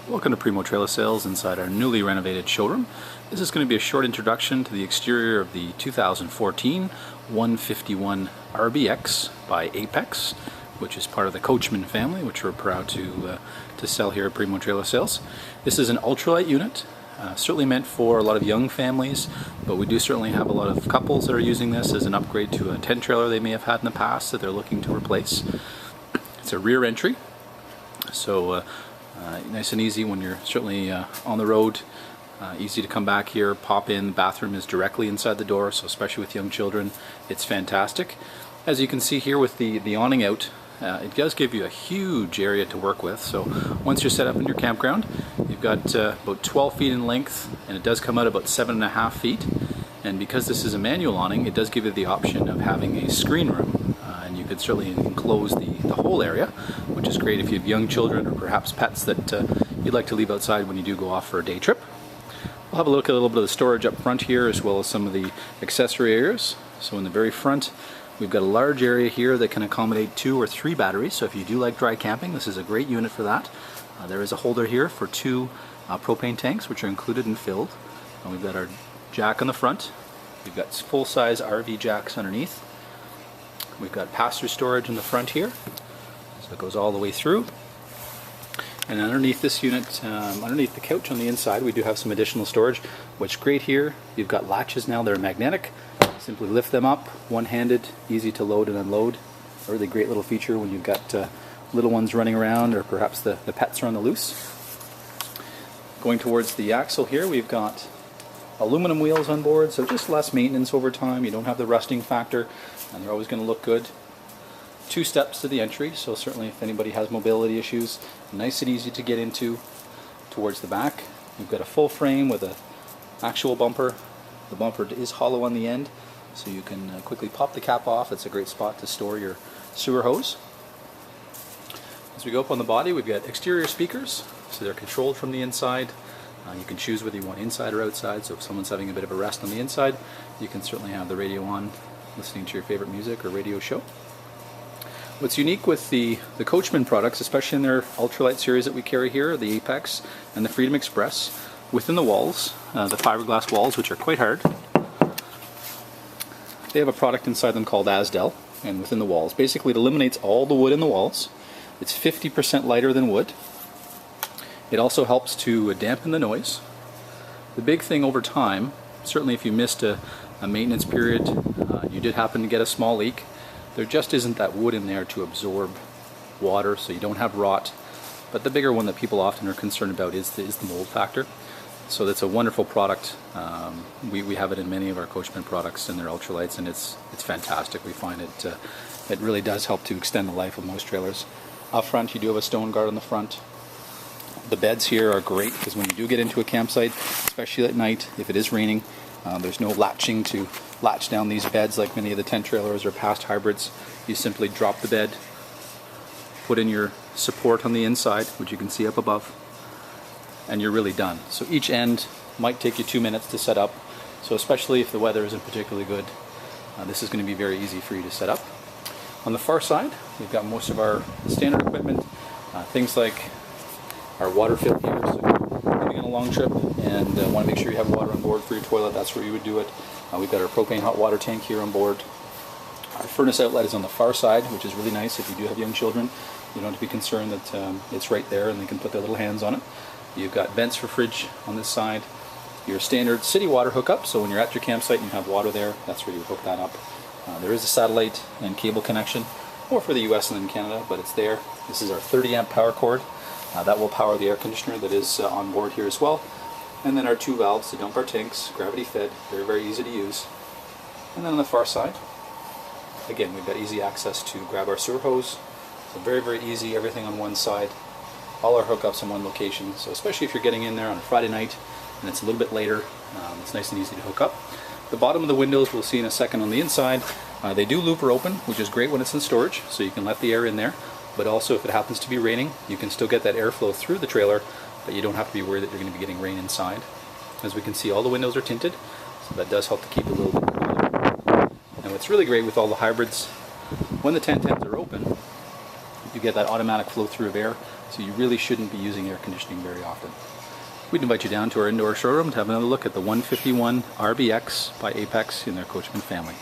Welcome to Primo Trailer Sales inside our newly renovated showroom. This is going to be a short introduction to the exterior of the 2014 151 RBX by Apex, which is part of the Coachman family, which we're proud to sell here at Primo Trailer Sales. This is an ultralight unit, certainly meant for a lot of young families, but we do certainly have a lot of couples that are using this as an upgrade to a tent trailer they may have had in the past that they're looking to replace. It's a rear entry, so nice and easy when you're certainly on the road. Easy to come back here, pop in. The bathroom is directly inside the door, so especially with young children, it's fantastic. As you can see here with the awning out, it does give you a huge area to work with. So once you're set up in your campground, you've got about 12 feet in length, and it does come out about 7.5 feet. And because this is a manual awning, it does give you the option of having a screen room, and you could certainly enclose the whole area, which is great if you have young children or perhaps pets that you'd like to leave outside when you do go off for a day trip. We'll have a look at a little bit of the storage up front here, as well as some of the accessory areas. So in the very front, we've got a large area here that can accommodate 2 or 3 batteries. So if you do like dry camping, this is a great unit for that. There is a holder here for 2 propane tanks, which are included and filled. And we've got our jack on the front. We've got full-size RV jacks underneath. We've got pass-through storage in the front here, so it goes all the way through. And underneath this unit, underneath the couch on the inside, we do have some additional storage. What's great here, you've got latches now that are magnetic. Simply lift them up, one-handed, easy to load and unload. A really great little feature when you've got little ones running around, or perhaps the pets are on the loose. Going towards the axle here, we've got aluminum wheels on board, so just less maintenance over time. You don't have the rusting factor, and they're always going to look good. 2 steps to the entry, so certainly if anybody has mobility issues, nice and easy to get into. Towards the back, you've got a full frame with an actual bumper. The bumper is hollow on the end, so you can quickly pop the cap off. It's a great spot to store your sewer hose. As we go up on the body, we've got exterior speakers, so they're controlled from the inside. You can choose whether you want inside or outside, so if someone's having a bit of a rest on the inside, you can certainly have the radio on, listening to your favorite music or radio show. What's unique with the Coachman products, especially in their ultralight series that we carry here, the Apex and the Freedom Express, within the walls, the fiberglass walls, which are quite hard, they have a product inside them called Asdel, and within the walls. Basically, it eliminates all the wood in the walls. It's 50% lighter than wood. It also helps to dampen the noise. The big thing over time, certainly if you missed a maintenance period, you did happen to get a small leak, there just isn't that wood in there to absorb water, so you don't have rot. But the bigger one that people often are concerned about is the mold factor. So that's a wonderful product. We have it in many of our Coachman products and their ultralights, and it's fantastic. We find it really does help to extend the life of most trailers. Up front, you do have a stone guard on the front. The beds here are great, because when you do get into a campsite, especially at night, if it is raining, there's no latching to latch down these beds like many of the tent trailers or past hybrids. You simply drop the bed, put in your support on the inside, which you can see up above, and you're really done. So each end might take you 2 minutes to set up, so especially if the weather isn't particularly good, this is going to be very easy for you to set up. On the far side, we've got most of our standard equipment, things like our water fill here, so if you're coming on a long trip and want to make sure you have water on board for your toilet, that's where you would do it. We've got our propane hot water tank here on board. Our furnace outlet is on the far side, which is really nice if you do have young children. You don't have to be concerned that it's right there and they can put their little hands on it. You've got vents for fridge on this side. Your standard city water hookup, so when you're at your campsite and you have water there, that's where you would hook that up. There is a satellite and cable connection, more for the US than in Canada, but it's there. This is our 30 amp power cord. That will power the air conditioner that is on board here as well. And then our 2 valves to dump our tanks, gravity fed, very, very easy to use. And then on the far side, again, we've got easy access to grab our sewer hose. So very, very easy, everything on one side. All our hookups in one location. So especially if you're getting in there on a Friday night and it's a little bit later, it's nice and easy to hook up. The bottom of the windows, we'll see in a second on the inside, they do loop or open, which is great when it's in storage, so you can let the air in there. But also if it happens to be raining, you can still get that airflow through the trailer, but you don't have to be worried that you're going to be getting rain inside. As we can see, all the windows are tinted, so that does help to keep it a little bit cooler. And what's really great with all the hybrids, when the tent ends are open, you get that automatic flow through of air so you really shouldn't be using air conditioning very often. We'd invite you down to our indoor showroom to have another look at the 151 RBX by Apex in their Coachman family.